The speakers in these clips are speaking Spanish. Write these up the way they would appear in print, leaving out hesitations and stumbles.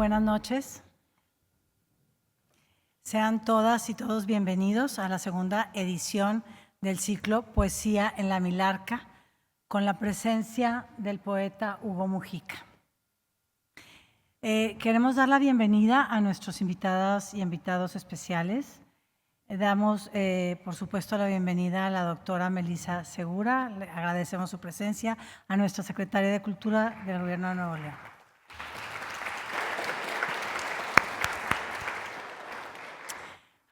buenas noches. Sean todas y todos bienvenidos a la segunda edición del ciclo Poesía en la Milarca, con la presencia del poeta Hugo Mujica. Queremos dar la bienvenida a nuestros invitadas y invitados especiales. Damos, por supuesto, la bienvenida a la doctora Melissa Segura. Le agradecemos su presencia, a nuestra secretaria de Cultura del Gobierno de Nuevo León.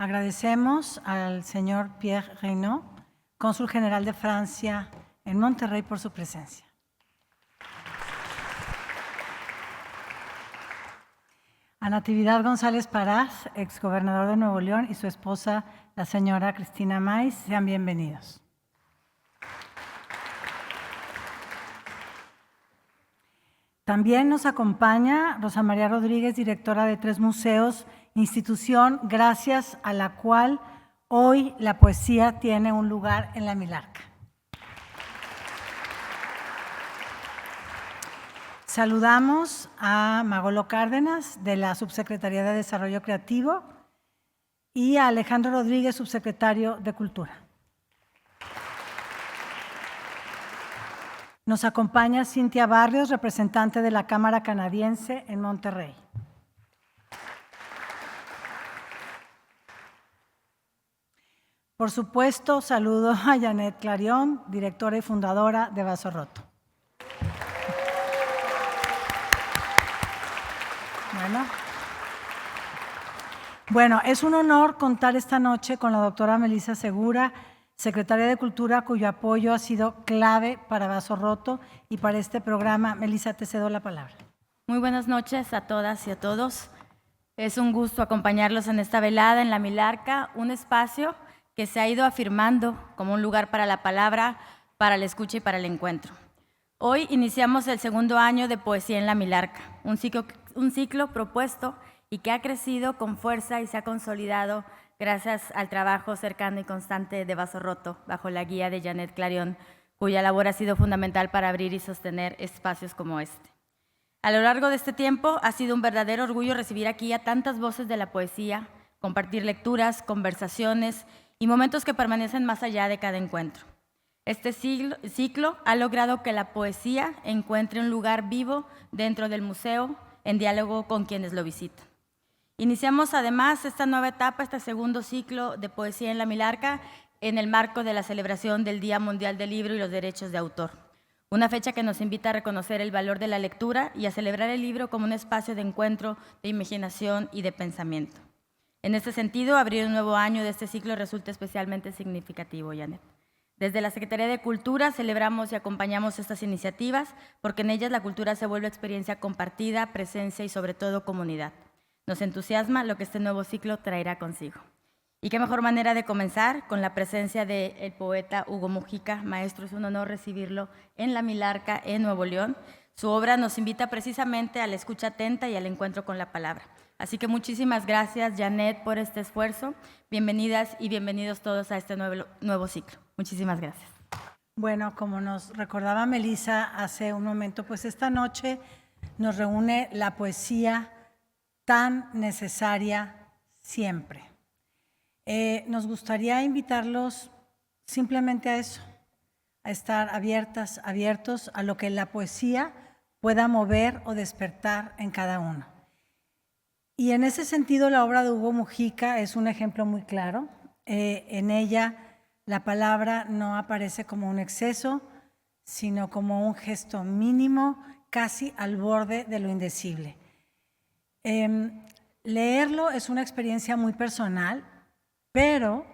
Agradecemos al señor Pierre Reynaud, cónsul general de Francia en Monterrey, por su presencia. A Natividad González Parás, exgobernador de Nuevo León, y su esposa, la señora Cristina Maiz, sean bienvenidos. También nos acompaña Rosa María Rodríguez, directora de 3 museos, institución gracias a la cual hoy la poesía tiene un lugar en la Milarca. Saludamos a Magolo Cárdenas, de la Subsecretaría de Desarrollo Creativo, y a Alejandro Rodríguez, subsecretario de Cultura. Nos acompaña Cintia Barrios, representante de la Cámara Canadiense en Monterrey. Por supuesto, saludo a Janet Clarion, directora y fundadora de Vaso Roto. Bueno, es un honor contar esta noche con la doctora Melissa Segura, secretaria de Cultura, cuyo apoyo ha sido clave para Vaso Roto y para este programa. Melissa, te cedo la palabra. Muy buenas noches a todas y a todos. Es un gusto acompañarlos en esta velada en la Milarca, un espacio que se ha ido afirmando como un lugar para la palabra, para la escucha y para el encuentro. Hoy iniciamos el segundo año de Poesía en la Milarca, un ciclo propuesto y que ha crecido con fuerza y se ha consolidado gracias al trabajo cercano y constante de Vaso Roto, bajo la guía de Janet Clarion, cuya labor ha sido fundamental para abrir y sostener espacios como este. A lo largo de este tiempo ha sido un verdadero orgullo recibir aquí a tantas voces de la poesía, compartir lecturas, conversaciones y momentos que permanecen más allá de cada encuentro. Este ciclo ha logrado que la poesía encuentre un lugar vivo dentro del museo, en diálogo con quienes lo visitan. Iniciamos además esta nueva etapa, este segundo ciclo de Poesía en la Milarca, en el marco de la celebración del Día Mundial del Libro y los Derechos de Autor. Una fecha que nos invita a reconocer el valor de la lectura y a celebrar el libro como un espacio de encuentro, de imaginación y de pensamiento. En este sentido, abrir un nuevo año de este ciclo resulta especialmente significativo, Janet. Desde la Secretaría de Cultura celebramos y acompañamos estas iniciativas porque en ellas la cultura se vuelve experiencia compartida, presencia y sobre todo comunidad. Nos entusiasma lo que este nuevo ciclo traerá consigo. Y qué mejor manera de comenzar con la presencia del poeta Hugo Mujica. Maestro, es un honor recibirlo en la Milarca, en Nuevo León. Su obra nos invita precisamente a la escucha atenta y al encuentro con la palabra. Así que muchísimas gracias, Janet, por este esfuerzo. Bienvenidas y bienvenidos todos a este nuevo ciclo. Muchísimas gracias. Bueno, como nos recordaba Melissa hace un momento, pues esta noche nos reúne la poesía tan necesaria siempre. Nos gustaría invitarlos simplemente a eso, a estar abiertos a lo que la poesía pueda mover o despertar en cada uno. Y en ese sentido, la obra de Hugo Mujica es un ejemplo muy claro. En ella, la palabra no aparece como un exceso, sino como un gesto mínimo, casi al borde de lo indecible. Leerlo es una experiencia muy personal, pero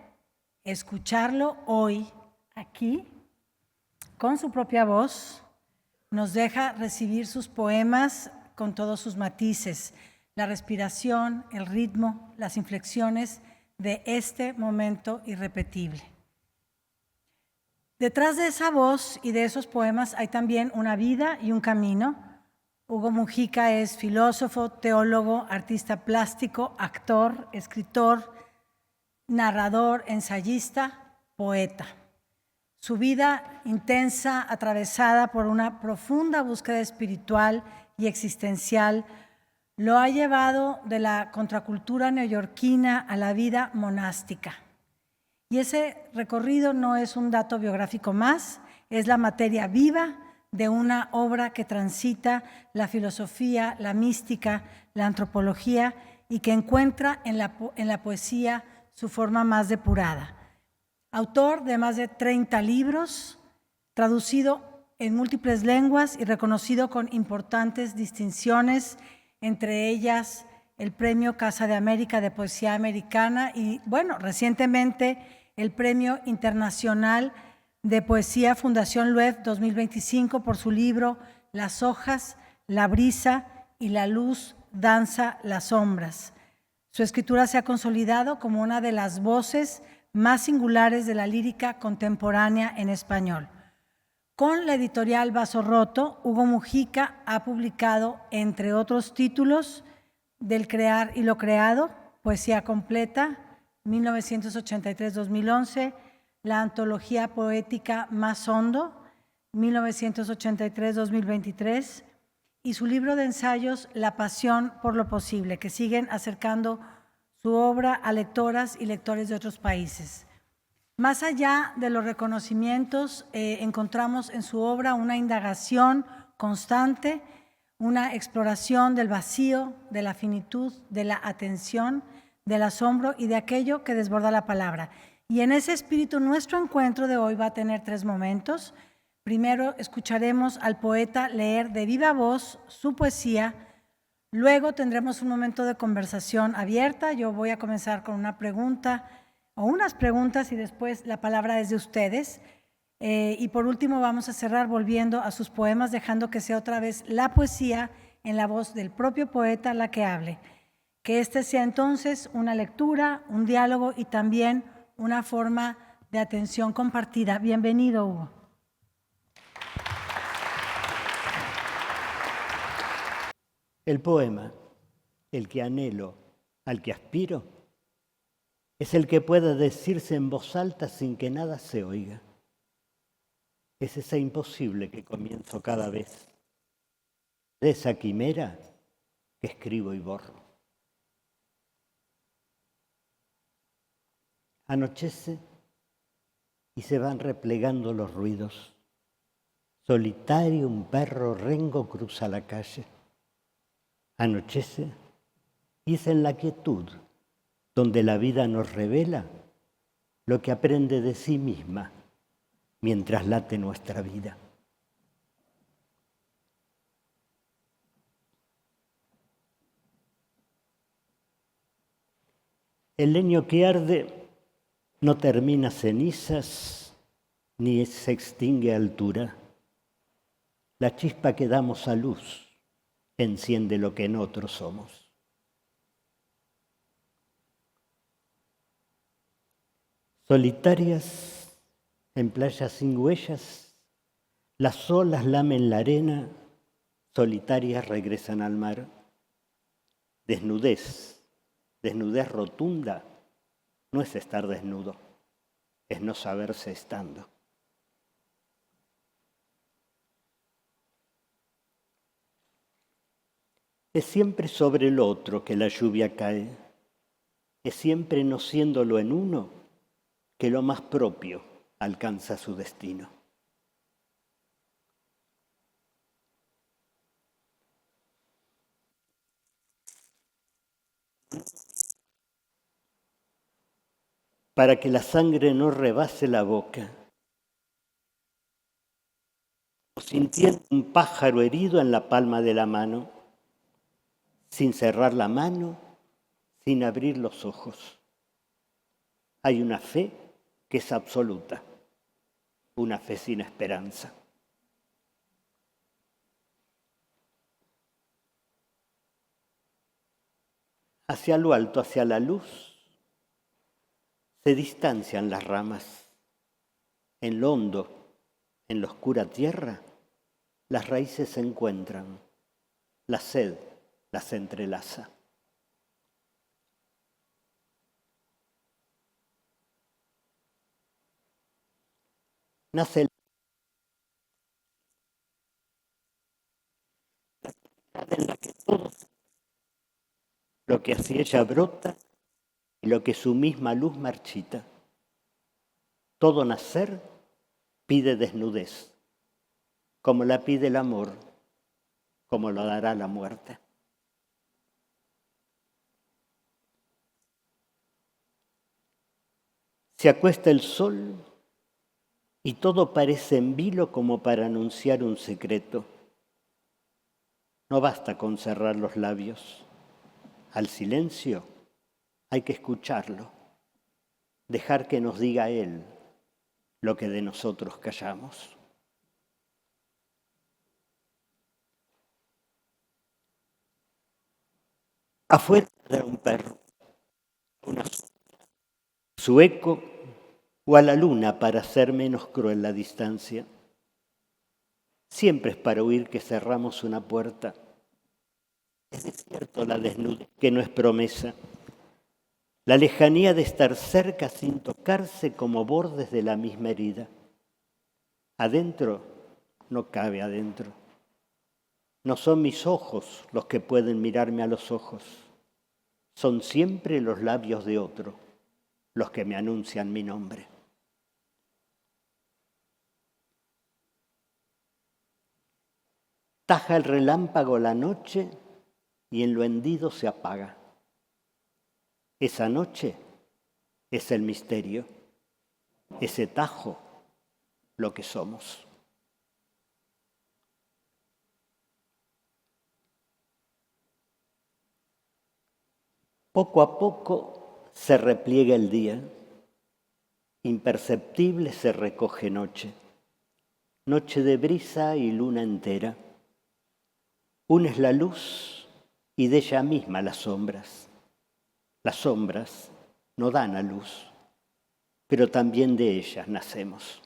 escucharlo hoy, aquí, con su propia voz, nos deja recibir sus poemas con todos sus matices, la respiración, el ritmo, las inflexiones de este momento irrepetible. Detrás de esa voz y de esos poemas hay también una vida y un camino. Hugo Mujica es filósofo, teólogo, artista plástico, actor, escritor, narrador, ensayista, poeta. Su vida intensa, atravesada por una profunda búsqueda espiritual y existencial, lo ha llevado de la contracultura neoyorquina a la vida monástica. Y ese recorrido no es un dato biográfico más, es la materia viva de una obra que transita la filosofía, la mística, la antropología y que encuentra en la poesía su forma más depurada. Autor de más de 30 libros, traducido en múltiples lenguas y reconocido con importantes distinciones, entre ellas el Premio Casa de América de Poesía Americana y, bueno, recientemente el Premio Internacional de Poesía Fundación Loeb 2025 por su libro Las hojas, la brisa y la luz danza las sombras. Su escritura se ha consolidado como una de las voces más singulares de la lírica contemporánea en español. Con la editorial Vaso Roto, Hugo Mujica ha publicado, entre otros títulos, Del crear y lo creado, Poesía completa, 1983-2011, la antología poética Más hondo, 1983-2023, y su libro de ensayos La pasión por lo posible, que siguen acercando su obra a lectoras y lectores de otros países. Más allá de los reconocimientos, encontramos en su obra una indagación constante, una exploración del vacío, de la finitud, de la atención, del asombro y de aquello que desborda la palabra. Y en ese espíritu, nuestro encuentro de hoy va a tener 3 momentos. Primero, escucharemos al poeta leer de viva voz su poesía. Luego tendremos un momento de conversación abierta. Yo voy a comenzar con una pregunta o unas preguntas y después la palabra es de ustedes. Y por último vamos a cerrar volviendo a sus poemas, dejando que sea otra vez la poesía en la voz del propio poeta la que hable. Que este sea entonces una lectura, un diálogo y también una forma de atención compartida. Bienvenido, Hugo. El poema, el que anhelo, al que aspiro, es el que pueda decirse en voz alta sin que nada se oiga. Es ese imposible que comienzo cada vez, de esa quimera que escribo y borro. Anochece y se van replegando los ruidos. Solitario un perro rengo cruza la calle. Anochece y es en la quietud donde la vida nos revela lo que aprende de sí misma mientras late nuestra vida. El leño que arde no termina cenizas ni se extingue a altura. La chispa que damos a luz enciende lo que en otros somos. Solitarias en playas sin huellas, las olas lamen la arena, solitarias regresan al mar. Desnudez rotunda, no es estar desnudo, es no saberse estando. Es siempre sobre el otro que la lluvia cae, es siempre no siéndolo en uno que lo más propio alcanza su destino. Para que la sangre no rebase la boca, o sintiendo un pájaro herido en la palma de la mano, sin cerrar la mano, sin abrir los ojos. Hay una fe que es absoluta, una fe sin esperanza. Hacia lo alto, hacia la luz, se distancian las ramas. En lo hondo, en la oscura tierra, las raíces se encuentran, la sed las entrelaza. Nace el en la que todos que hacia ella brota y lo que su misma luz marchita. Todo nacer pide desnudez, como la pide el amor, como lo dará la muerte. Se acuesta el sol y todo parece en vilo como para anunciar un secreto. No basta con cerrar los labios. Al silencio hay que escucharlo, dejar que nos diga él lo que de nosotros callamos. Afuera era un perro, su eco o a la luna para hacer menos cruel la distancia. Siempre es para oír que cerramos una puerta. Es desierto la desnudez que no es promesa. La lejanía de estar cerca sin tocarse como bordes de la misma herida. Adentro no cabe adentro. No son mis ojos los que pueden mirarme a los ojos. Son siempre los labios de otro los que me anuncian mi nombre. Taja el relámpago la noche y en lo hendido se apaga. Esa noche es el misterio, ese tajo lo que somos. Poco a poco se repliega el día, imperceptible se recoge noche, noche de brisa y luna entera. Una es la luz y de ella misma las sombras. Las sombras no dan a luz, pero también de ellas nacemos.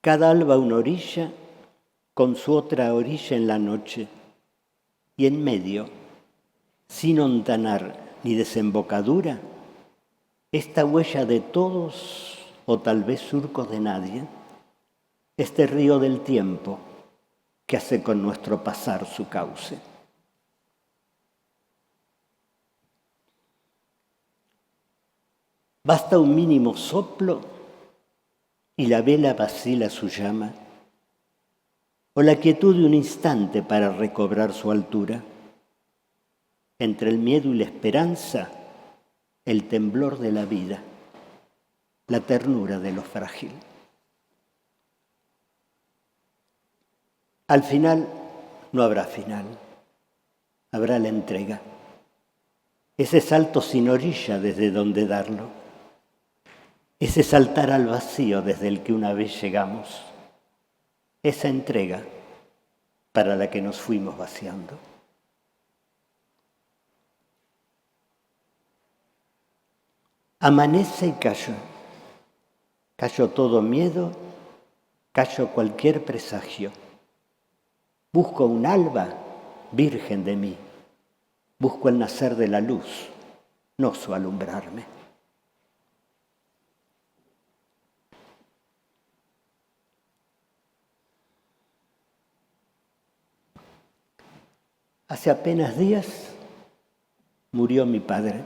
Cada alba una orilla con su otra orilla en la noche y en medio, sin hontanar ni desembocadura, esta huella de todos o tal vez surcos de nadie, este río del tiempo que hace con nuestro pasar su cauce. Basta un mínimo soplo y la vela vacila su llama, o la quietud de un instante para recobrar su altura. Entre el miedo y la esperanza, el temblor de la vida, la ternura de lo frágil. Al final no habrá final, habrá la entrega, ese salto sin orilla desde donde darlo, ese saltar al vacío desde el que una vez llegamos, esa entrega para la que nos fuimos vaciando. Amanece y callo. Callo todo miedo, callo cualquier presagio. Busco un alba virgen de mí. Busco el nacer de la luz, no su alumbrarme. Hace apenas días murió mi padre.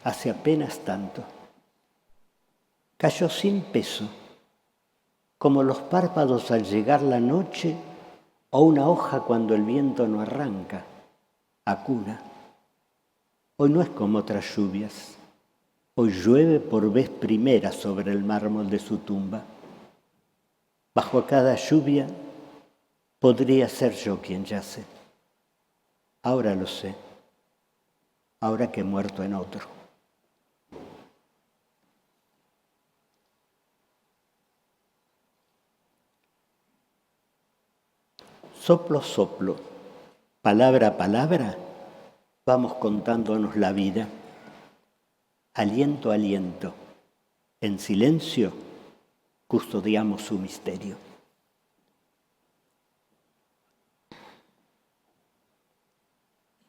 Hace apenas tanto. Cayó sin peso, como los párpados al llegar la noche o una hoja cuando el viento no arranca, a cuna. Hoy no es como otras lluvias. Hoy llueve por vez primera sobre el mármol de su tumba. Bajo cada lluvia podría ser yo quien yace. Ahora lo sé, ahora que he muerto en otro. Soplo, soplo, palabra a palabra, vamos contándonos la vida. Aliento a aliento, en silencio, custodiamos su misterio.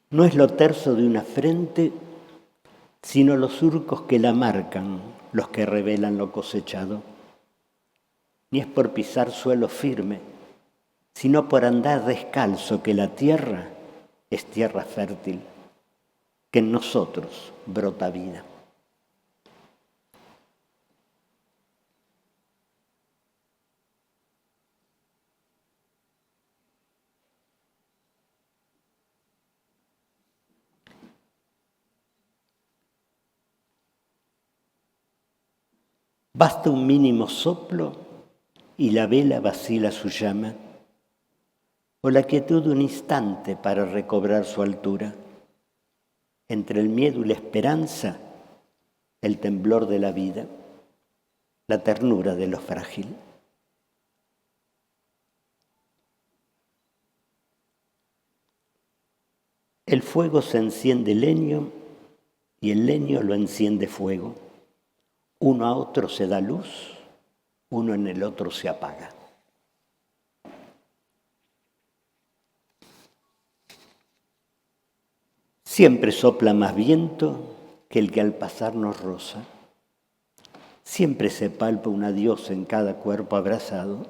No es lo terso de una frente, sino los surcos que la marcan los que revelan lo cosechado. ni es por pisar suelo firme, sino por andar descalzo, que la tierra es tierra fértil, que en nosotros brota vida. Basta un mínimo soplo y la vela vacila su llama, o la quietud de un instante para recobrar su altura. Entre el miedo y la esperanza, el temblor de la vida, la ternura de lo frágil. El fuego se enciende leño y el leño lo enciende fuego. Uno a otro se da luz, uno en el otro se apaga. Siempre sopla más viento que el que al pasar nos roza. Siempre se palpa un adiós en cada cuerpo abrazado.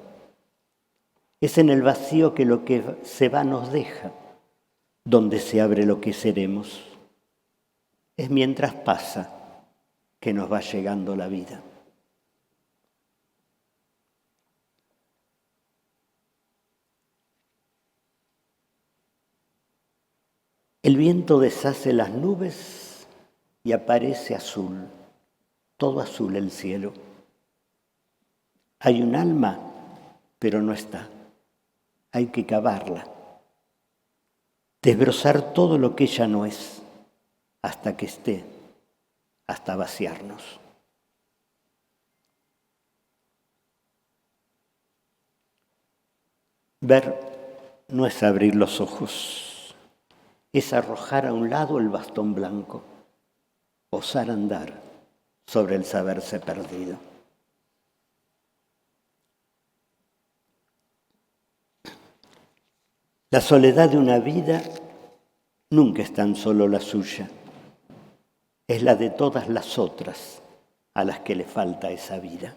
Es en el vacío que lo que se va nos deja, donde se abre lo que seremos. Es mientras pasa que nos va llegando la vida. El viento deshace las nubes y aparece azul, todo azul el cielo. Hay un alma, pero no está. Hay que cavarla, desbrozar todo lo que ella no es, hasta que esté, hasta vaciarnos. Ver no es abrir los ojos, es arrojar a un lado el bastón blanco, osar andar sobre el saberse perdido. La soledad de una vida nunca es tan solo la suya, es la de todas las otras a las que le falta esa vida.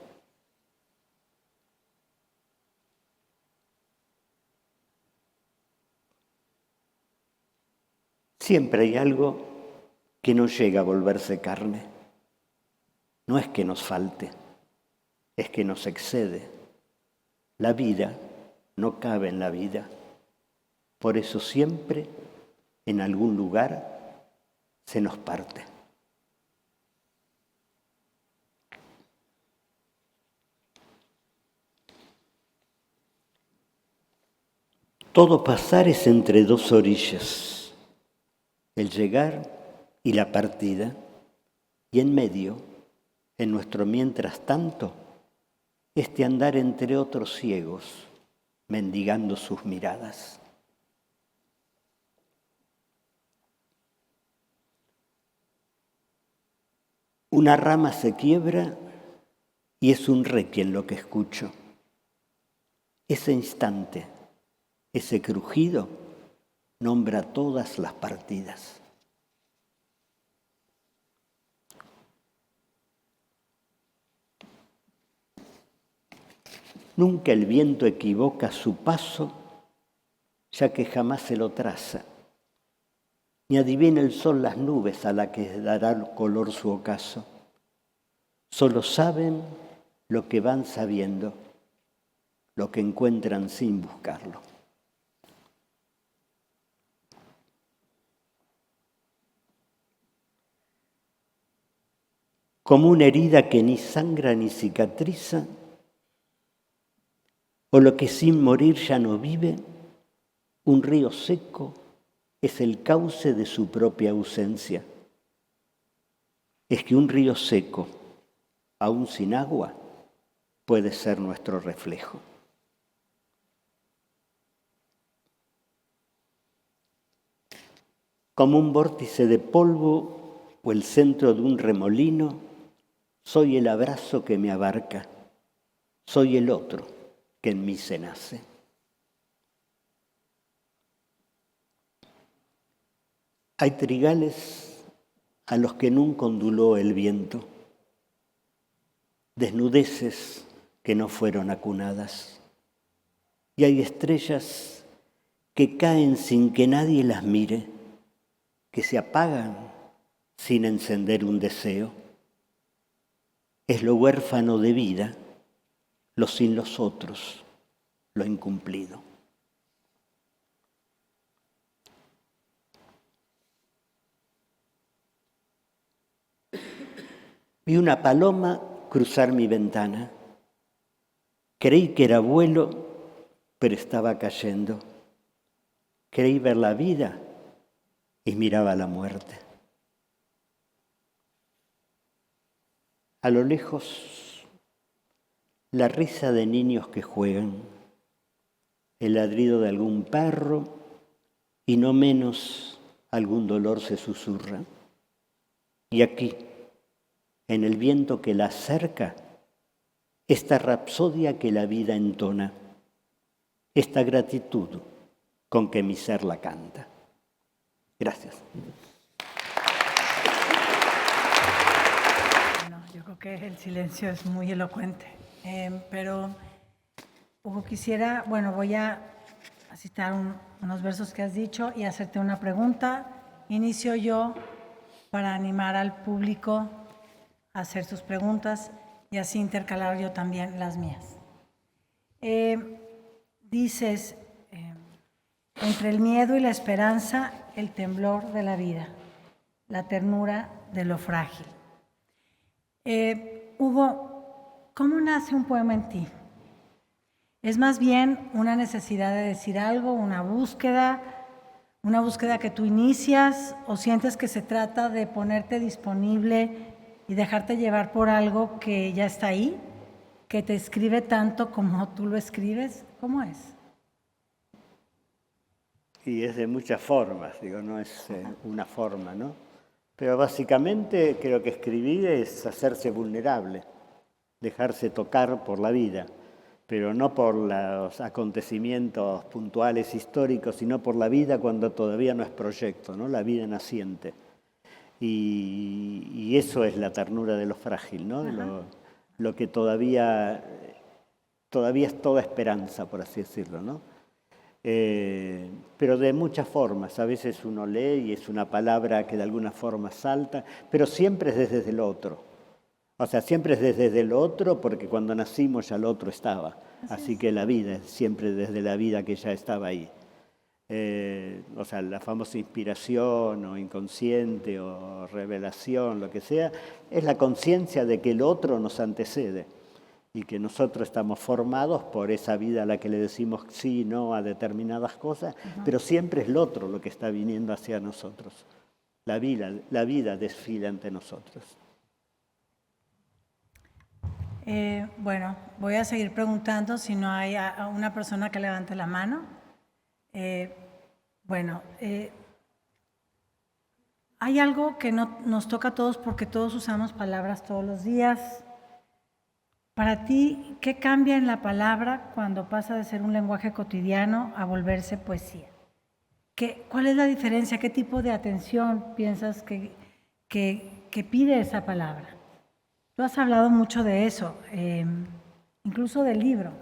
Siempre hay algo que no llega a volverse carne. No es que nos falte, es que nos excede. La vida no cabe en la vida. Por eso siempre, en algún lugar, se nos parte. Todo pasar es entre dos orillas, el llegar y la partida, y en medio, en nuestro mientras tanto, este andar entre otros ciegos, mendigando sus miradas. Una rama se quiebra y es un requiem lo que escucho. Ese instante, ese crujido, nombra todas las partidas. Nunca el viento equivoca su paso, ya que jamás se lo traza, ni adivina el sol las nubes a las que dará color su ocaso. Solo saben lo que van sabiendo, lo que encuentran sin buscarlo. Como una herida que ni sangra ni cicatriza, o lo que sin morir ya no vive, un río seco es el cauce de su propia ausencia. Es que un río seco, aún sin agua, puede ser nuestro reflejo. Como un vórtice de polvo o el centro de un remolino, soy el abrazo que me abarca, soy el otro que en mí se nace. Hay trigales a los que nunca onduló el viento, desnudeces que no fueron acunadas. Y hay estrellas que caen sin que nadie las mire, que se apagan sin encender un deseo. Es lo huérfano de vida, lo sin los otros, lo incumplido. Vi una paloma cruzar mi ventana. Creí que era vuelo, pero estaba cayendo. Creí ver la vida y miraba la muerte. A lo lejos, la risa de niños que juegan, el ladrido de algún perro y no menos algún dolor se susurra. Y aquí, en el viento que la acerca, esta rapsodia que la vida entona, esta gratitud con que mi ser la canta. Gracias. Bueno, yo creo que el silencio es muy elocuente, pero Hugo, quisiera, bueno, voy a citar unos versos que has dicho y hacerte una pregunta. Inicio yo para animar al público a hacer sus preguntas y así intercalar yo también las mías. Dices, entre el miedo y la esperanza, el temblor de la vida, la ternura de lo frágil. Hugo, ¿cómo nace un poema en ti? ¿Es más bien una necesidad de decir algo, una búsqueda que tú inicias, o sientes que se trata de ponerte disponible y dejarte llevar por algo que ya está ahí, que te escribe tanto como tú lo escribes? ¿Cómo es? Y es de muchas formas, digo, no es una forma, ¿no? Pero básicamente creo que escribir es hacerse vulnerable, dejarse tocar por la vida, pero no por los acontecimientos puntuales históricos, sino por la vida cuando todavía no es proyecto, ¿no? La vida naciente. Y eso es la ternura de lo frágil, ¿no? Lo que todavía es toda esperanza, por así decirlo, ¿no? Pero de muchas formas. A veces uno lee y es una palabra que de alguna forma salta, pero siempre es desde el otro. O sea, siempre es desde el otro porque cuando nacimos ya el otro estaba. Así que la vida es siempre desde la vida que ya estaba ahí. O sea, la famosa inspiración o inconsciente o revelación, lo que sea, es la conciencia de que el otro nos antecede y que nosotros estamos formados por esa vida a la que le decimos sí, no a determinadas cosas, pero siempre es el otro lo que está viniendo hacia nosotros. La vida desfila ante nosotros. Bueno, voy a seguir preguntando si no hay a una persona que levante la mano. Hay algo que nos toca a todos porque todos usamos palabras todos los días. Para ti, ¿qué cambia en la palabra cuando pasa de ser un lenguaje cotidiano a volverse poesía? ¿Cuál es la diferencia? ¿Qué tipo de atención piensas que pide esa palabra? Tú has hablado mucho de eso, incluso del libro,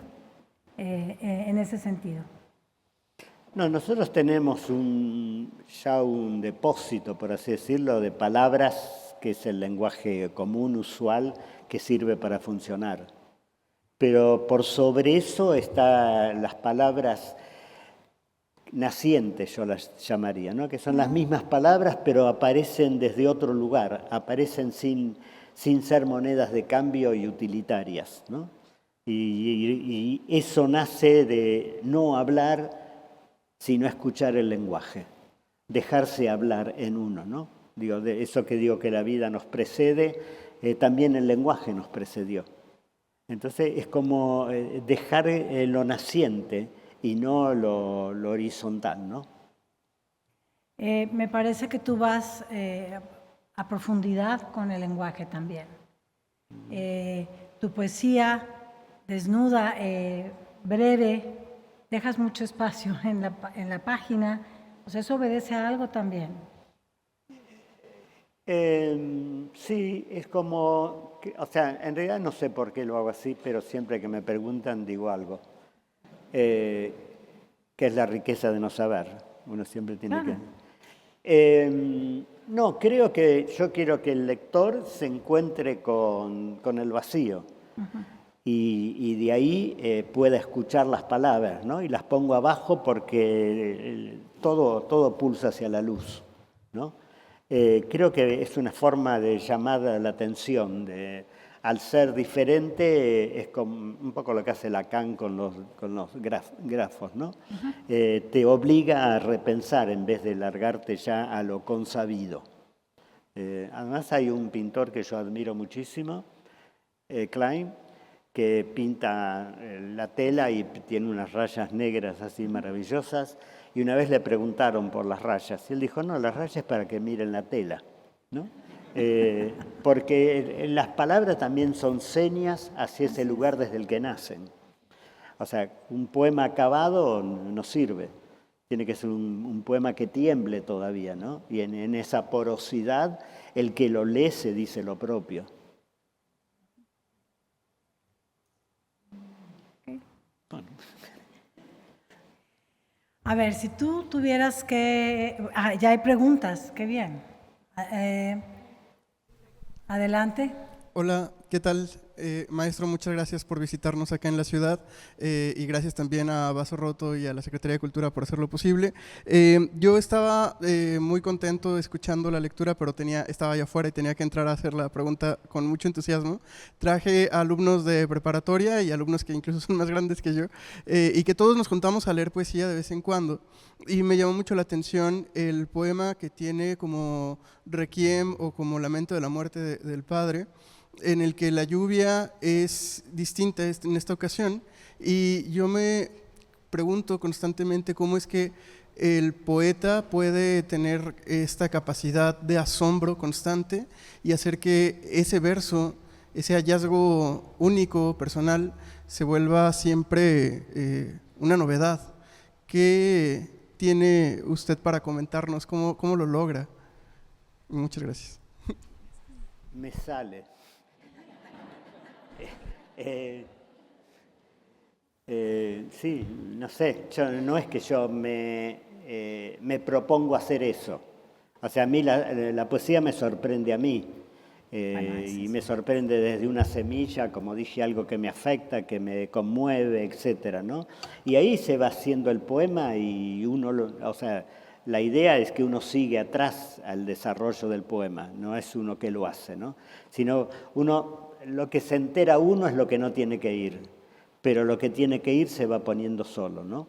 en ese sentido. No, nosotros tenemos ya un depósito, por así decirlo, de palabras que es el lenguaje común, usual, que sirve para funcionar. Pero por sobre eso están las palabras nacientes, yo las llamaría, ¿no? Que son las mismas palabras, pero aparecen desde otro lugar, aparecen sin ser monedas de cambio y utilitarias, ¿no? Y eso nace de no hablar, sino escuchar el lenguaje, dejarse hablar en uno, ¿no? Digo, de eso que digo que la vida nos precede, también el lenguaje nos precedió. Entonces es como dejar lo naciente y no lo horizontal, ¿no? Me parece que tú vas a profundidad con el lenguaje también. Tu poesía desnuda, breve, dejas mucho espacio en la página, o sea, eso obedece a algo también. Sí, es como, o sea, en realidad no sé por qué lo hago así, pero siempre que me preguntan digo algo, que es la riqueza de no saber. Uno siempre tiene que... no, creo que yo quiero que el lector se encuentre con el vacío y de ahí pueda escuchar las palabras, ¿no? Y las pongo abajo porque todo pulsa hacia la luz, ¿no? Creo que es una forma de llamar la atención. Al ser diferente, es como un poco lo que hace Lacan con los grafos, ¿no? Te obliga a repensar en vez de largarte ya a lo consabido. Además hay un pintor que yo admiro muchísimo, Klein, que pinta la tela y tiene unas rayas negras así maravillosas. Y una vez le preguntaron por las rayas, y él dijo, no, las rayas es para que miren la tela, ¿no? Porque las palabras también son señas hacia ese lugar desde el que nacen. O sea, un poema acabado no sirve, tiene que ser un poema que tiemble todavía, ¿no? Y en esa porosidad, el que lo lee se dice lo propio. Bueno. A ver, si tú tuvieras que... ya hay preguntas, qué bien. Adelante. Hola, ¿qué tal? Maestro, muchas gracias por visitarnos acá en la ciudad y gracias también a Vaso Roto y a la Secretaría de Cultura por hacerlo posible. Yo estaba muy contento escuchando la lectura, pero estaba allá afuera y tenía que entrar a hacer la pregunta con mucho entusiasmo. Traje alumnos de preparatoria y alumnos que incluso son más grandes que yo y que todos nos juntamos a leer poesía de vez en cuando. Y me llamó mucho la atención el poema que tiene como requiem o como lamento de la muerte del padre, en el que la lluvia es distinta en esta ocasión, y yo me pregunto constantemente cómo es que el poeta puede tener esta capacidad de asombro constante y hacer que ese verso, ese hallazgo único, personal, se vuelva siempre una novedad. ¿Qué tiene usted para comentarnos? ¿Cómo lo logra? Muchas gracias. Me sale. Sí, no sé, no es que yo me propongo hacer eso. O sea, a mí la poesía me sorprende a mí. Y me sorprende desde una semilla, como dije, algo que me afecta, que me conmueve, etcétera, ¿no? Y ahí se va haciendo el poema y o sea, la idea es que uno sigue atrás al desarrollo del poema, no es uno que lo hace, ¿no? Sino lo que se entera uno es lo que no tiene que ir, pero lo que tiene que ir se va poniendo solo, ¿no?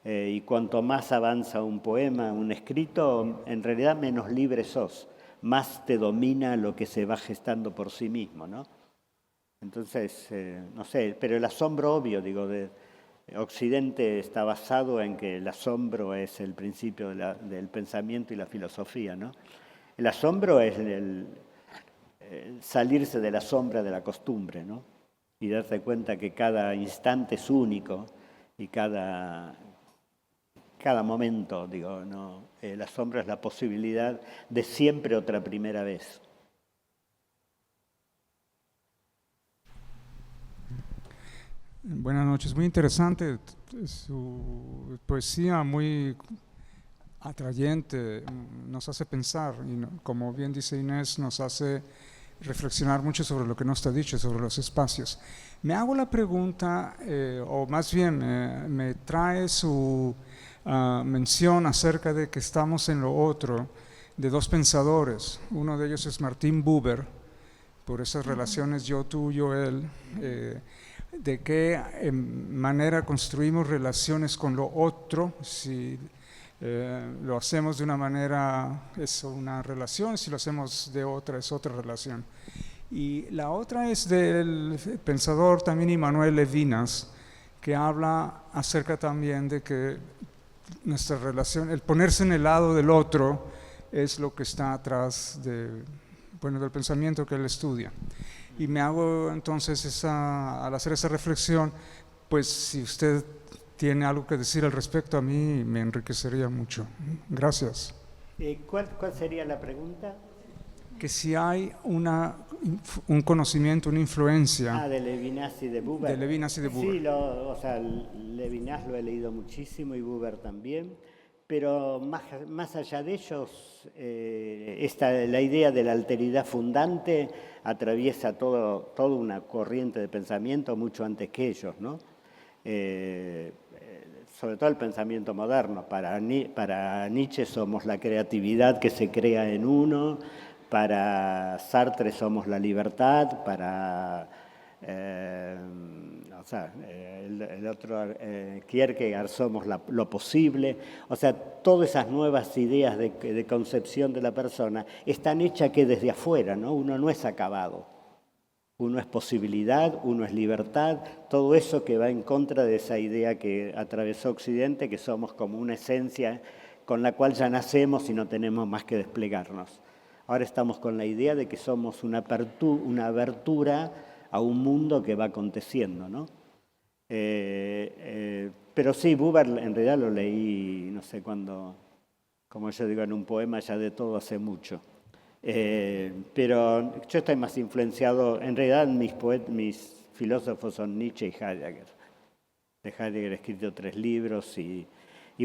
Y cuanto más avanza un poema, un escrito, en realidad menos libre sos, más te domina lo que se va gestando por sí mismo, ¿no? Entonces, no sé, pero el asombro obvio, digo, de Occidente está basado en que el asombro es el principio del pensamiento y la filosofía, ¿no? El asombro es salirse de la sombra de la costumbre, ¿no? Y darse cuenta que cada instante es único y cada momento, digo, ¿no? El asombro es la posibilidad de siempre otra primera vez. Buenas noches, muy interesante su poesía, muy atrayente, nos hace pensar y como bien dice Inés, nos hace reflexionar mucho sobre lo que no está dicho, sobre los espacios. Me hago la pregunta, o más bien me trae su mención acerca de que estamos en lo otro, de dos pensadores. Uno de ellos es Martin Buber, por esas relaciones yo, tú, yo, él, de qué manera construimos relaciones con lo otro, si lo hacemos de una manera es una relación, si lo hacemos de otra es otra relación. Y la otra es del pensador también Immanuel Levinas, que habla acerca también de que nuestra relación, el ponerse en el lado del otro es lo que está atrás del pensamiento que él estudia. Y me hago entonces al hacer esa reflexión, pues si usted tiene algo que decir al respecto, a mí me enriquecería mucho. Gracias. ¿Cuál sería la pregunta? que si hay un conocimiento, una influencia De Levinas y de Buber. de Levinas y de Buber. Sí, o sea, Levinas lo he leído muchísimo y Buber también, pero más allá de ellos, la idea de la alteridad fundante atraviesa toda una corriente de pensamiento mucho antes que ellos, ¿no? Sobre todo el pensamiento moderno. Para Nietzsche somos la creatividad que se crea en uno, para Sartre somos la libertad, para el otro Kierkegaard somos lo posible. O sea, todas esas nuevas ideas de concepción de la persona están hechas que desde afuera, ¿no? Uno no es acabado. Uno es posibilidad, uno es libertad, todo eso que va en contra de esa idea que atravesó Occidente, que somos como una esencia con la cual ya nacemos y no tenemos más que desplegarnos. Ahora estamos con la idea de que somos una abertura a un mundo que va aconteciendo, ¿no? Pero sí, Buber en realidad lo leí, no sé cuándo, como yo digo en un poema, ya de todo hace mucho. Pero yo estoy más influenciado, en realidad mis filósofos son Nietzsche y Heidegger. De Heidegger he escrito 3 libros y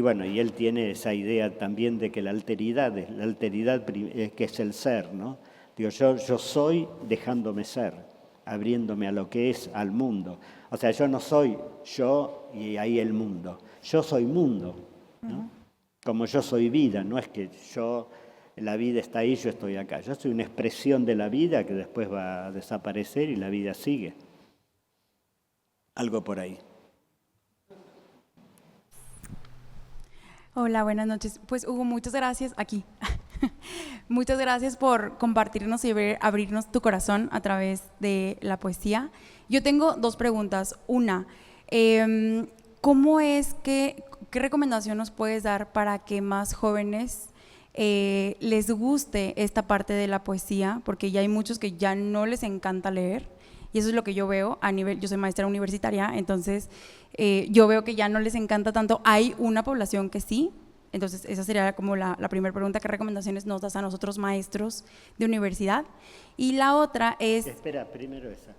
bueno, y él tiene esa idea también de que la alteridad que es el ser, ¿no? Digo, yo soy dejándome ser, abriéndome a lo que es, al mundo. O sea, yo no soy yo y ahí el mundo. Yo soy mundo, ¿no? Como yo soy vida, no es que la vida está ahí, yo estoy acá. Yo soy una expresión de la vida que después va a desaparecer y la vida sigue. Algo por ahí. Hola, buenas noches. Pues Hugo, muchas gracias. Aquí. Muchas gracias por compartirnos y abrirnos tu corazón a través de la poesía. Yo tengo 2 preguntas. Una, ¿qué recomendación nos puedes dar para que más jóvenes les guste esta parte de la poesía? Porque ya hay muchos que ya no les encanta leer, y eso es lo que yo veo yo soy maestra universitaria, entonces yo veo que ya no les encanta tanto. Hay una población que sí. Entonces esa sería como la primera pregunta. ¿Qué recomendaciones nos das a nosotros maestros de universidad? Y la otra es... Espera, primero esa.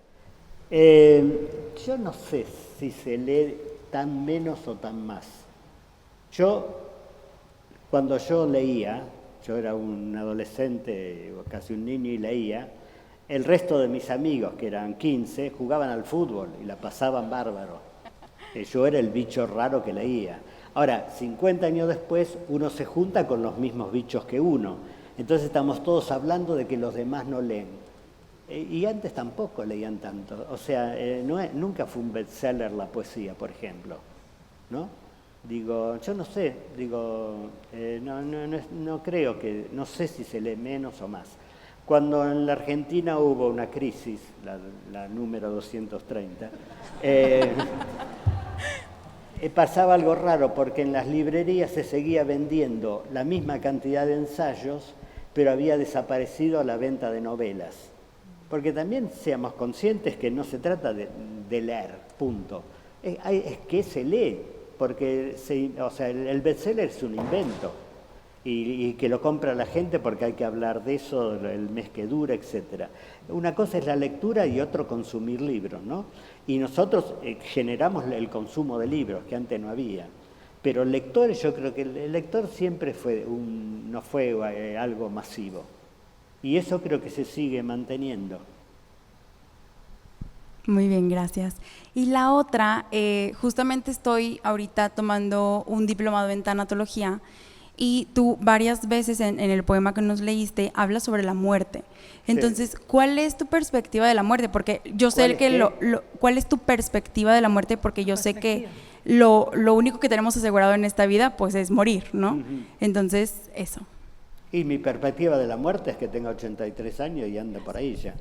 Yo no sé si se lee tan menos o tan más. Cuando yo leía, yo era un adolescente o casi un niño y leía, el resto de mis amigos, que eran 15, jugaban al fútbol y la pasaban bárbaro. Yo era el bicho raro que leía. Ahora, 50 años después, uno se junta con los mismos bichos que uno. Entonces estamos todos hablando de que los demás no leen. Y antes tampoco leían tanto. O sea, nunca fue un bestseller la poesía, por ejemplo, ¿no? Digo, yo no sé, no creo que, no sé si se lee menos o más. Cuando en la Argentina hubo una crisis, la número 230, pasaba algo raro, porque en las librerías se seguía vendiendo la misma cantidad de ensayos, pero había desaparecido la venta de novelas. Porque también seamos conscientes que no se trata de leer, punto. Es que se lee, porque el bestseller es un invento. Y que lo compra la gente porque hay que hablar de eso el mes que dura, etc. Una cosa es la lectura y otro consumir libros, ¿no? Y nosotros generamos el consumo de libros, que antes no había. Pero lectores, yo creo que el lector siempre no fue algo masivo. Y eso creo que se sigue manteniendo. Muy bien, gracias. Y la otra, justamente estoy ahorita tomando un diplomado en tanatología, y tú varias veces en el poema que nos leíste hablas sobre la muerte. Entonces, sí. ¿Cuál es tu perspectiva de la muerte? Porque yo sé que ¿cuál es tu perspectiva de la muerte? Porque yo sé que lo único que tenemos asegurado en esta vida pues es morir, ¿no? Entonces, eso. Y mi perspectiva de la muerte es que tenga 83 años y anda por ahí ya.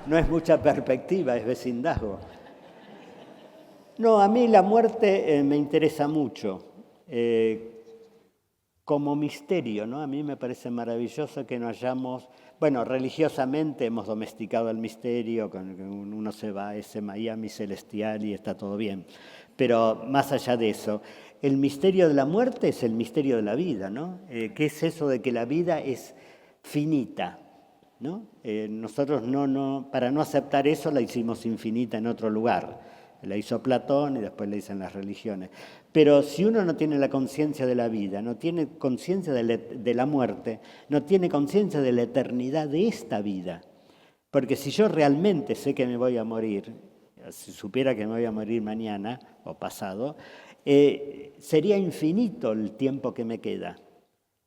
No es mucha perspectiva, es vecindazgo. No, a mí la muerte me interesa mucho. Como misterio, ¿no? A mí me parece maravilloso que no hayamos, bueno, religiosamente hemos domesticado el misterio, uno se va a ese Miami celestial y está todo bien, pero más allá de eso, el misterio de la muerte es el misterio de la vida, ¿no? ¿Qué es eso de que la vida es finita, ¿no? Nosotros para no aceptar eso la hicimos infinita en otro lugar. La hizo Platón y después la dicen las religiones. Pero si uno no tiene la conciencia de la vida, no tiene conciencia de la muerte, no tiene conciencia de la eternidad de esta vida. Porque si yo realmente sé que me voy a morir, si supiera que me voy a morir mañana o pasado, sería infinito el tiempo que me queda.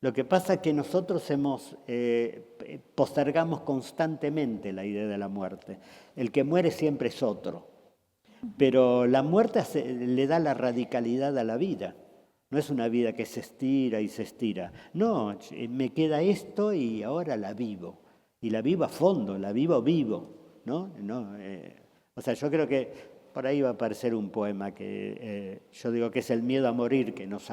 Lo que pasa es que nosotros postergamos constantemente la idea de la muerte. El que muere siempre es otro. Pero la muerte le da la radicalidad a la vida. No es una vida que se estira y se estira. No, me queda esto y ahora la vivo. Y la vivo a fondo, la vivo vivo, ¿no? O sea, yo creo que por ahí va a aparecer un poema que yo digo que es el miedo a morir que nos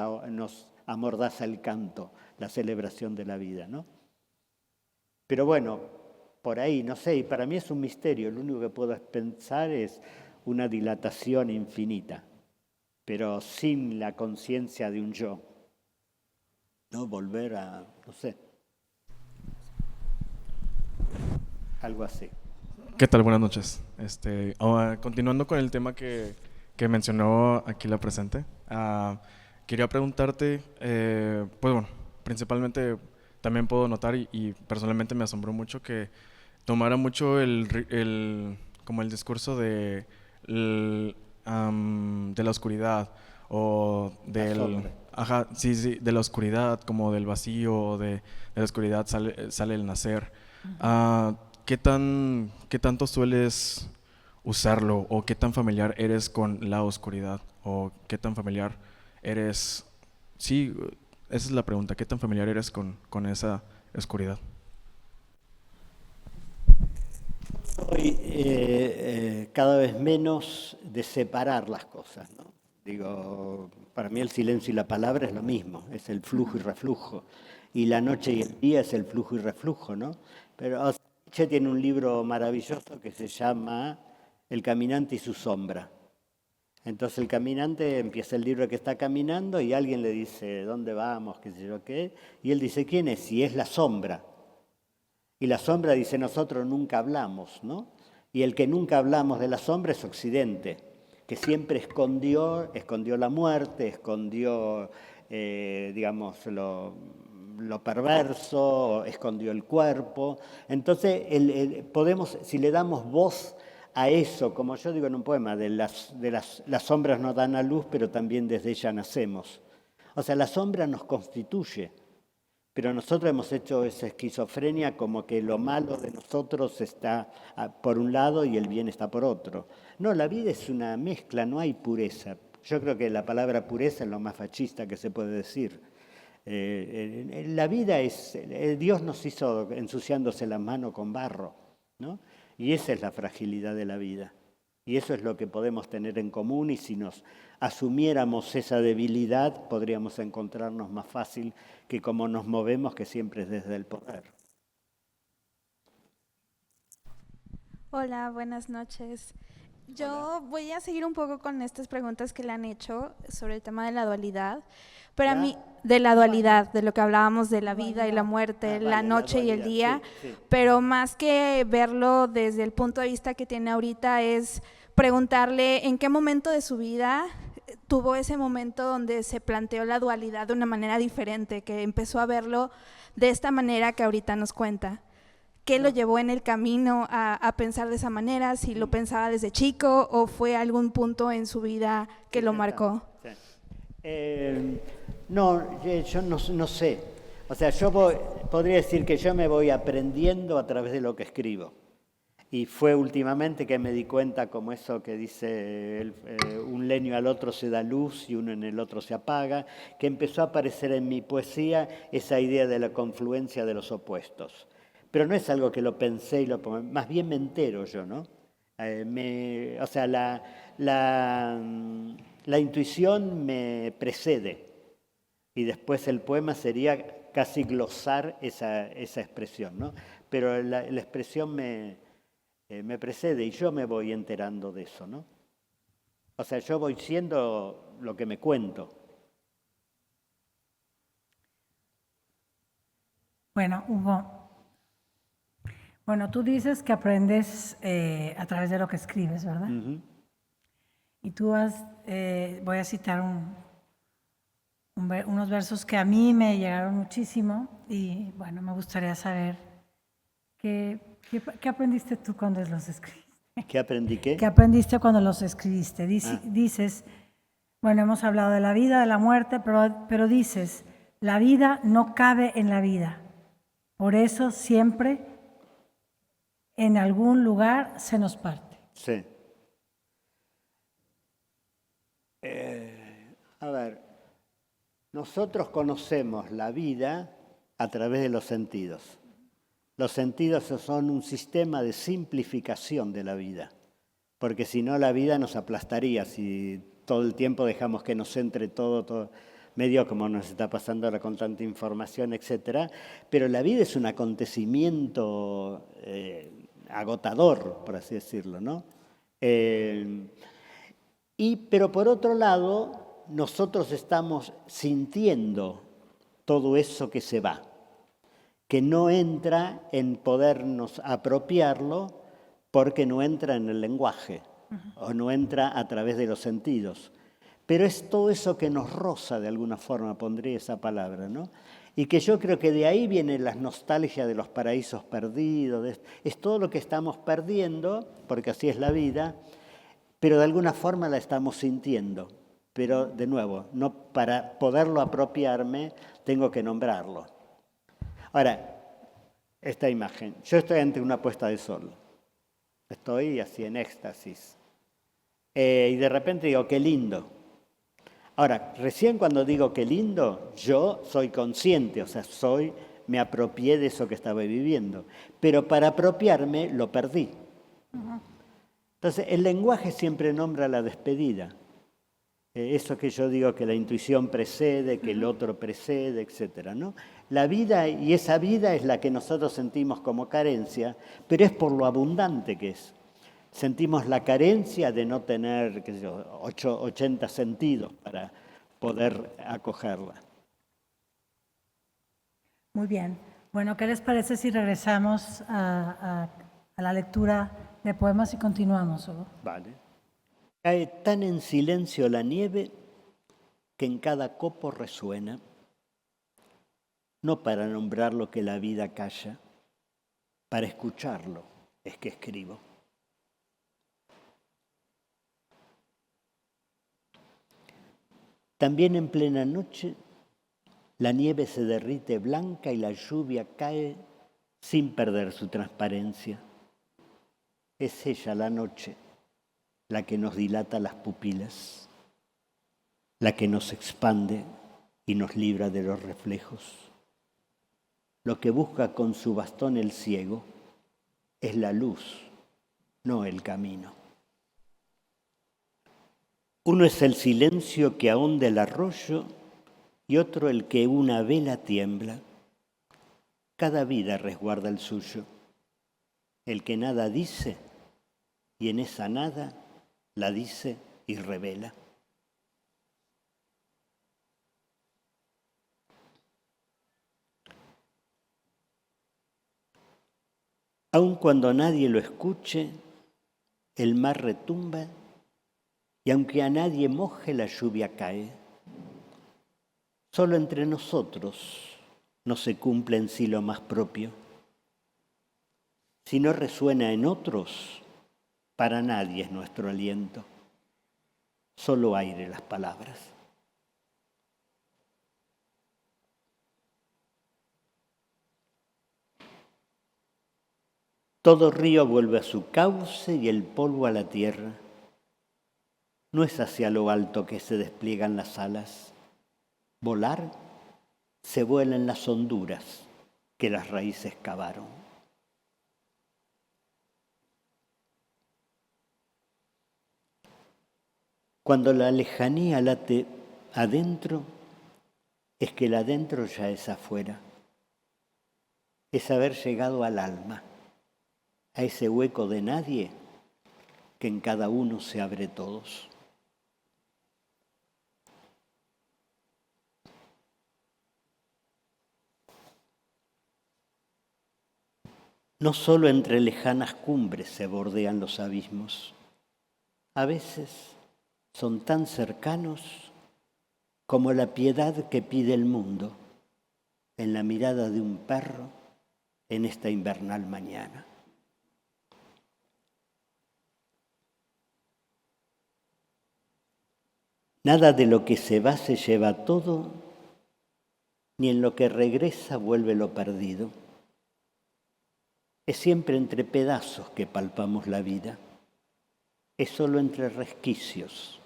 amordaza el canto, la celebración de la vida, ¿no? Pero bueno, por ahí, no sé, y para mí es un misterio. Lo único que puedo pensar es una dilatación infinita, pero sin la conciencia de un yo, ¿no? Volver a, no sé, algo así. ¿Qué tal? Buenas noches. Continuando con el tema que mencionó aquí la presente, quería preguntarte, pues bueno, principalmente también puedo notar y personalmente me asombró mucho que tomara mucho como el discurso de la oscuridad o de la oscuridad, como del vacío, de la oscuridad sale el nacer. ¿Qué tanto sueles usarlo o qué tan familiar eres con la oscuridad o qué tan familiar eres? Sí, esa es la pregunta. ¿Qué tan familiar eres con esa oscuridad? Soy cada vez menos de separar las cosas, ¿no? Digo, para mí el silencio y la palabra es lo mismo, es el flujo y reflujo. Y la noche y el día es el flujo y reflujo, ¿no? Pero Nietzsche tiene un libro maravilloso que se llama El caminante y su sombra. Entonces el caminante empieza el libro que está caminando y alguien le dice, ¿dónde vamos? ¿Qué sé yo qué? Y él dice, ¿quién es? Y es la sombra. Y la sombra dice, nosotros nunca hablamos, ¿no? Y el que nunca hablamos de la sombra es Occidente, que siempre escondió la muerte, escondió, digamos, lo perverso, escondió el cuerpo. Entonces, podemos, si le damos voz a eso, como yo digo en un poema, las sombras nos dan a luz, pero también desde ella nacemos. O sea, la sombra nos constituye. Pero nosotros hemos hecho esa esquizofrenia como que lo malo de nosotros está por un lado y el bien está por otro. No, la vida es una mezcla, no hay pureza. Yo creo que la palabra pureza es lo más fascista que se puede decir. La vida es, Dios nos hizo ensuciándose las manos con barro, ¿no? Y esa es la fragilidad de la vida. Y eso es lo que podemos tener en común y si nos asumiéramos esa debilidad podríamos encontrarnos más fácil que como nos movemos, que siempre es desde el poder. Hola, buenas noches. Yo voy a seguir un poco con estas preguntas que le han hecho sobre el tema de la dualidad, pero a mí, de la dualidad, de lo que hablábamos de la vida y la muerte, la noche y el día, sí. pero más que verlo desde el punto de vista que tiene ahorita es preguntarle en qué momento de su vida tuvo ese momento donde se planteó la dualidad de una manera diferente, que empezó a verlo de esta manera que ahorita nos cuenta. ¿Qué lo llevó en el camino a pensar de esa manera? ¿Si lo pensaba desde chico o fue algún punto en su vida que lo marcó? Sí. No, yo no sé. O sea, podría decir que yo me voy aprendiendo a través de lo que escribo. Y fue últimamente que me di cuenta, como eso que dice, un leño al otro se da luz y uno en el otro se apaga, que empezó a aparecer en mi poesía esa idea de la confluencia de los opuestos. Pero no es algo que lo pensé más bien me entero yo, ¿no? O sea, la intuición me precede y después el poema sería casi glosar esa expresión, ¿no? Pero la expresión me precede y yo me voy enterando de eso, ¿no? O sea, yo voy siendo lo que me cuento. Bueno, Hugo, Bueno, tú dices que aprendes a través de lo que escribes, ¿verdad? Y tú voy a citar unos versos que a mí me llegaron muchísimo y bueno, me gustaría saber qué aprendiste tú cuando los escribiste. ¿Qué aprendí qué? ¿Qué aprendiste cuando los escribiste? Dices, bueno, hemos hablado de la vida, de la muerte, pero dices, la vida no cabe en la vida. Por eso siempre en algún lugar se nos parte. Sí. A ver, nosotros conocemos la vida a través de los sentidos. Los sentidos son un sistema de simplificación de la vida, porque si no la vida nos aplastaría si todo el tiempo dejamos que nos entre todo medio como nos está pasando ahora con tanta información, etcétera. Pero la vida es un acontecimiento agotador, por así decirlo, ¿no? Pero por otro lado, nosotros estamos sintiendo todo eso que se va, que no entra en podernos apropiarlo porque no entra en el lenguaje o no entra a través de los sentidos. Pero es todo eso que nos roza de alguna forma, pondría esa palabra, ¿no? Y que yo creo que de ahí viene la nostalgia de los paraísos perdidos, es todo lo que estamos perdiendo, porque así es la vida, pero de alguna forma la estamos sintiendo. Pero de nuevo, no para poderlo apropiarme tengo que nombrarlo. Ahora, esta imagen, yo estoy ante una puesta de sol, estoy así en éxtasis, y de repente digo, qué lindo. Ahora, recién cuando digo qué lindo, yo soy consciente, o sea, me apropié de eso que estaba viviendo, pero para apropiarme lo perdí. Entonces, el lenguaje siempre nombra la despedida. Eso que yo digo que la intuición precede, que el otro precede, etcétera, ¿no? La vida, y esa vida es la que nosotros sentimos como carencia, pero es por lo abundante que es. Sentimos la carencia de no tener, qué sé yo, 80 sentidos para poder acogerla. Muy bien. Bueno, ¿qué les parece si regresamos a la lectura de poemas y continuamos, Hugo? Vale. Cae tan en silencio la nieve que en cada copo resuena, no para nombrar lo que la vida calla, para escucharlo es que escribo. También en plena noche la nieve se derrite blanca y la lluvia cae sin perder su transparencia. Es ella la noche la que nos dilata las pupilas, la que nos expande y nos libra de los reflejos. Lo que busca con su bastón el ciego es la luz, no el camino. Uno es el silencio que ahonda el arroyo y otro el que una vela tiembla. Cada vida resguarda el suyo. El que nada dice y en esa nada la dice y revela. Aun cuando nadie lo escuche, el mar retumba y aunque a nadie moje, la lluvia cae. Solo entre nosotros no se cumple en sí lo más propio. Si no resuena en otros, para nadie es nuestro aliento. Solo aire las palabras. Todo río vuelve a su cauce y el polvo a la tierra. No es hacia lo alto que se despliegan las alas. Volar se vuela en las honduras que las raíces cavaron. Cuando la lejanía late adentro, es que el adentro ya es afuera. Es haber llegado al alma, a ese hueco de nadie que en cada uno se abre todos. No solo entre lejanas cumbres se bordean los abismos, a veces son tan cercanos como la piedad que pide el mundo en la mirada de un perro en esta invernal mañana. Nada de lo que se va se lleva todo, ni en lo que regresa vuelve lo perdido. Es siempre entre pedazos que palpamos la vida. Es solo entre resquicios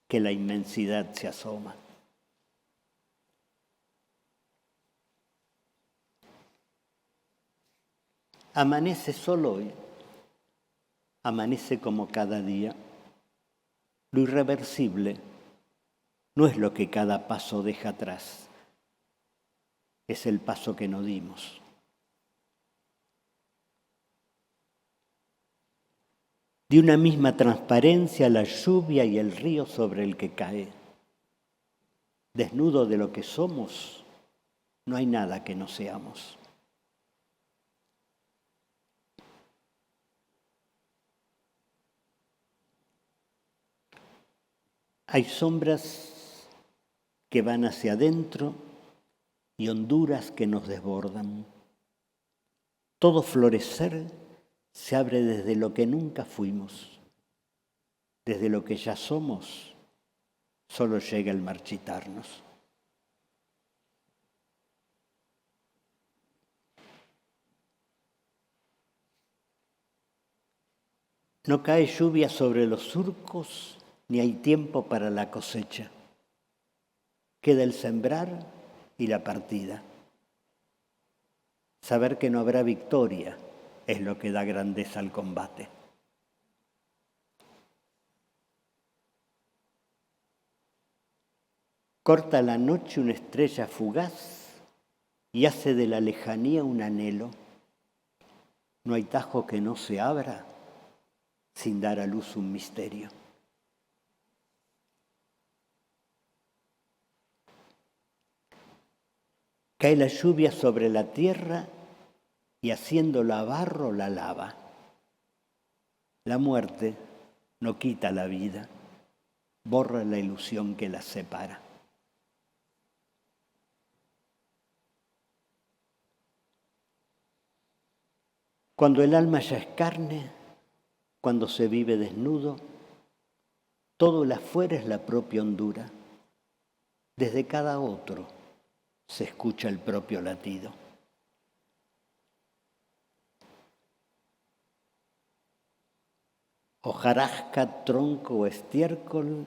que la inmensidad se asoma. Amanece solo hoy, amanece como cada día. Lo irreversible no es lo que cada paso deja atrás, es el paso que no dimos. De una misma transparencia la lluvia y el río sobre el que cae. Desnudo de lo que somos, no hay nada que no seamos. Hay sombras que van hacia adentro y honduras que nos desbordan. Todo florecer se abre desde lo que nunca fuimos. Desde lo que ya somos, solo llega el marchitarnos. No cae lluvia sobre los surcos, ni hay tiempo para la cosecha. Queda el sembrar y la partida. Saber que no habrá victoria es lo que da grandeza al combate. Corta la noche una estrella fugaz y hace de la lejanía un anhelo. No hay tajo que no se abra sin dar a luz un misterio. Cae la lluvia sobre la tierra y haciéndola barro la lava. La muerte no quita la vida, borra la ilusión que la separa. Cuando el alma ya es carne, cuando se vive desnudo, todo el afuera es la propia hondura. Desde cada otro se escucha el propio latido. Hojarasca, tronco o estiércol,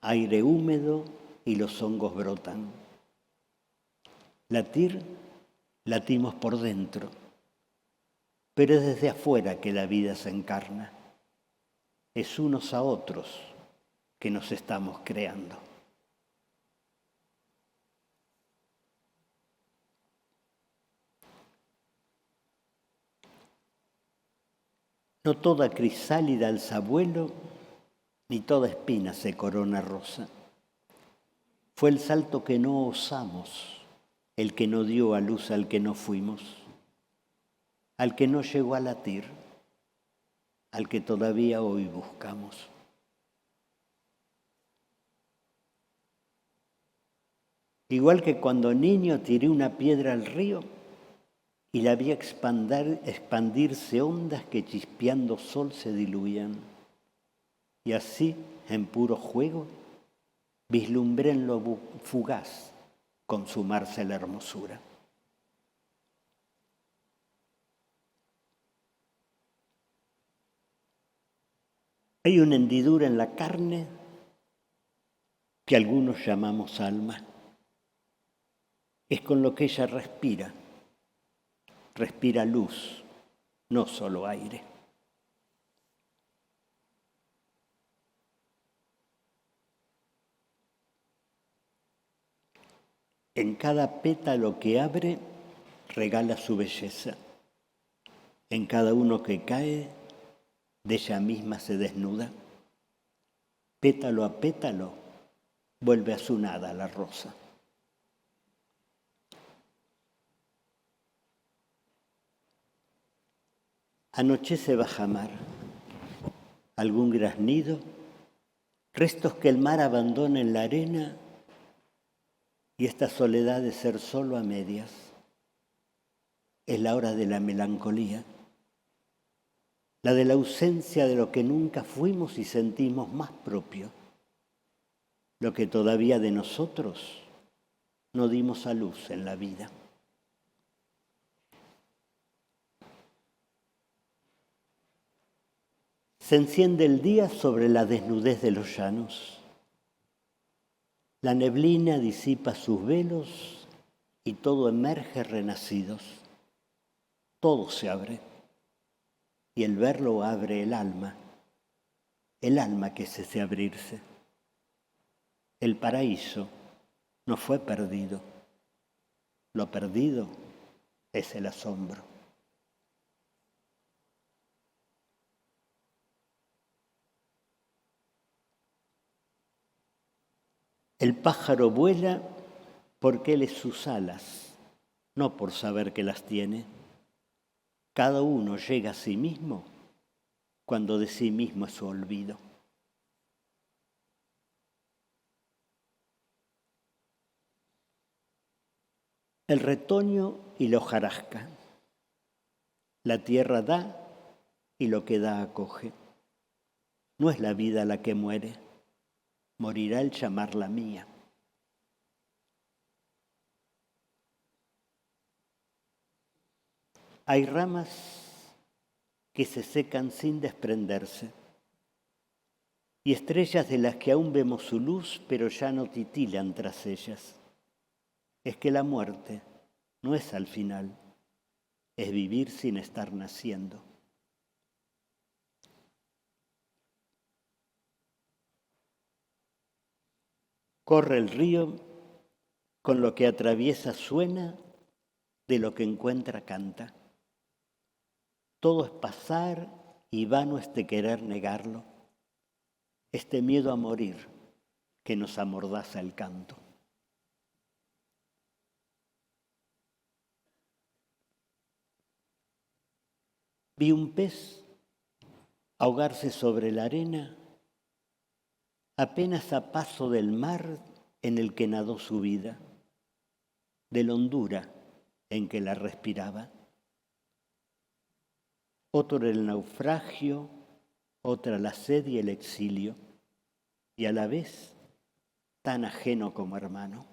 aire húmedo y los hongos brotan. Latir, latimos por dentro, pero es desde afuera que la vida se encarna. Es unos a otros que nos estamos creando. No toda crisálida alza vuelo, ni toda espina se corona rosa. Fue el salto que no osamos, el que no dio a luz al que no fuimos, al que no llegó a latir, al que todavía hoy buscamos. Igual que cuando niño tiré una piedra al río, y la vi expandirse ondas que chispeando sol se diluían. Y así, en puro juego, vislumbré en lo fugaz consumarse la hermosura. Hay una hendidura en la carne que algunos llamamos alma. Es con lo que ella respira. Respira luz, no solo aire. En cada pétalo que abre, regala su belleza. En cada uno que cae, de ella misma se desnuda. Pétalo a pétalo, vuelve a su nada la rosa. Anochece bajamar, algún graznido, restos que el mar abandona en la arena y esta soledad de ser solo a medias. Es la hora de la melancolía, la de la ausencia de lo que nunca fuimos y sentimos más propio, lo que todavía de nosotros no dimos a luz en la vida. Se enciende el día sobre la desnudez de los llanos. La neblina disipa sus velos y todo emerge renacidos. Todo se abre y el verlo abre el alma que cese abrirse. El paraíso no fue perdido. Lo perdido es el asombro. El pájaro vuela porque él es sus alas, no por saber que las tiene. Cada uno llega a sí mismo cuando de sí mismo es su olvido. El retoño y la hojarasca. La tierra da y lo que da acoge. No es la vida la que muere. Morirá el llamarla mía. Hay ramas que se secan sin desprenderse y estrellas de las que aún vemos su luz, pero ya no titilan tras ellas. Es que la muerte no es al final, es vivir sin estar naciendo. Corre el río, con lo que atraviesa suena, de lo que encuentra canta. Todo es pasar y vano este querer negarlo, este miedo a morir que nos amordaza el canto. Vi un pez ahogarse sobre la arena, apenas a paso del mar en el que nadó su vida, de la hondura en que la respiraba. Otro el naufragio, otra la sed y el exilio, y a la vez tan ajeno como hermano.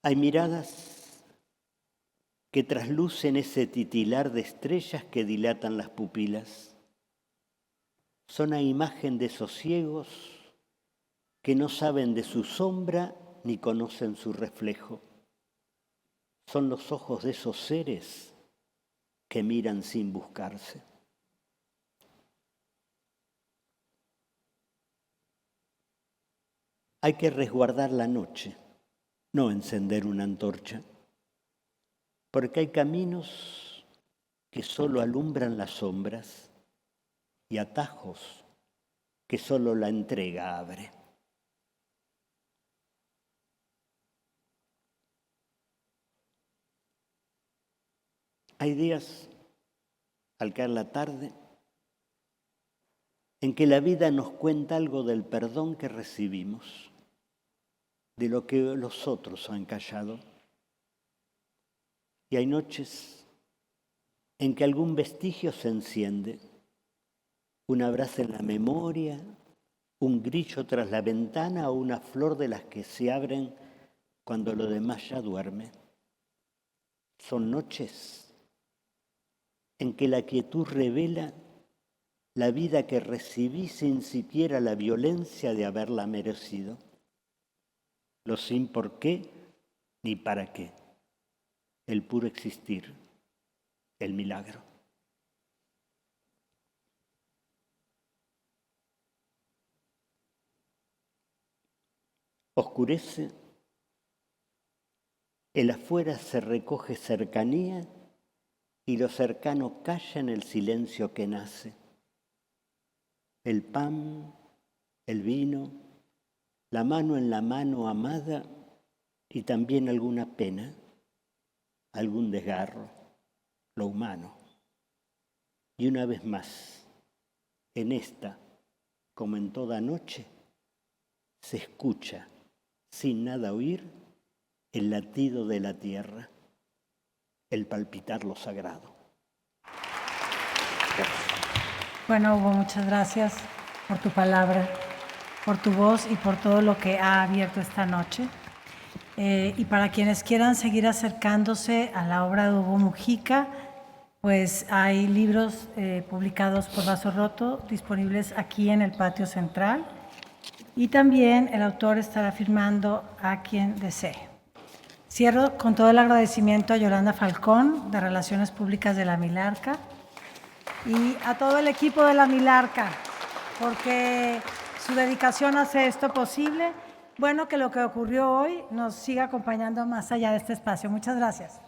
Hay miradas que traslucen ese titilar de estrellas que dilatan las pupilas. Son a imagen de esos ciegos que no saben de su sombra ni conocen su reflejo. Son los ojos de esos seres que miran sin buscarse. Hay que resguardar la noche, no encender una antorcha, porque hay caminos que solo alumbran las sombras y atajos que solo la entrega abre. Hay días, al caer la tarde, en que la vida nos cuenta algo del perdón que recibimos, de lo que los otros han callado. Y hay noches en que algún vestigio se enciende, un abrazo en la memoria, un grillo tras la ventana o una flor de las que se abren cuando lo demás ya duerme. Son noches en que la quietud revela la vida que recibí sin siquiera la violencia de haberla merecido. Lo sin por qué ni para qué. El puro existir, el milagro. Oscurece, el afuera se recoge cercanía y lo cercano calla en el silencio que nace. El pan, el vino, la mano en la mano amada y también alguna pena, algún desgarro, lo humano. Y una vez más, en esta, como en toda noche, se escucha, sin nada oír, el latido de la tierra, el palpitar lo sagrado. Gracias. Bueno, Hugo, muchas gracias por tu palabra, por tu voz y por todo lo que ha abierto esta noche. Y para quienes quieran seguir acercándose a la obra de Hugo Mujica, pues hay libros publicados por Vaso Roto disponibles aquí en el patio central, y también el autor estará firmando a quien desee. Cierro con todo el agradecimiento a Yolanda Falcón, de Relaciones Públicas de la Milarca, y a todo el equipo de la Milarca, porque su dedicación hace esto posible. Bueno, que lo que ocurrió hoy nos siga acompañando más allá de este espacio. Muchas gracias.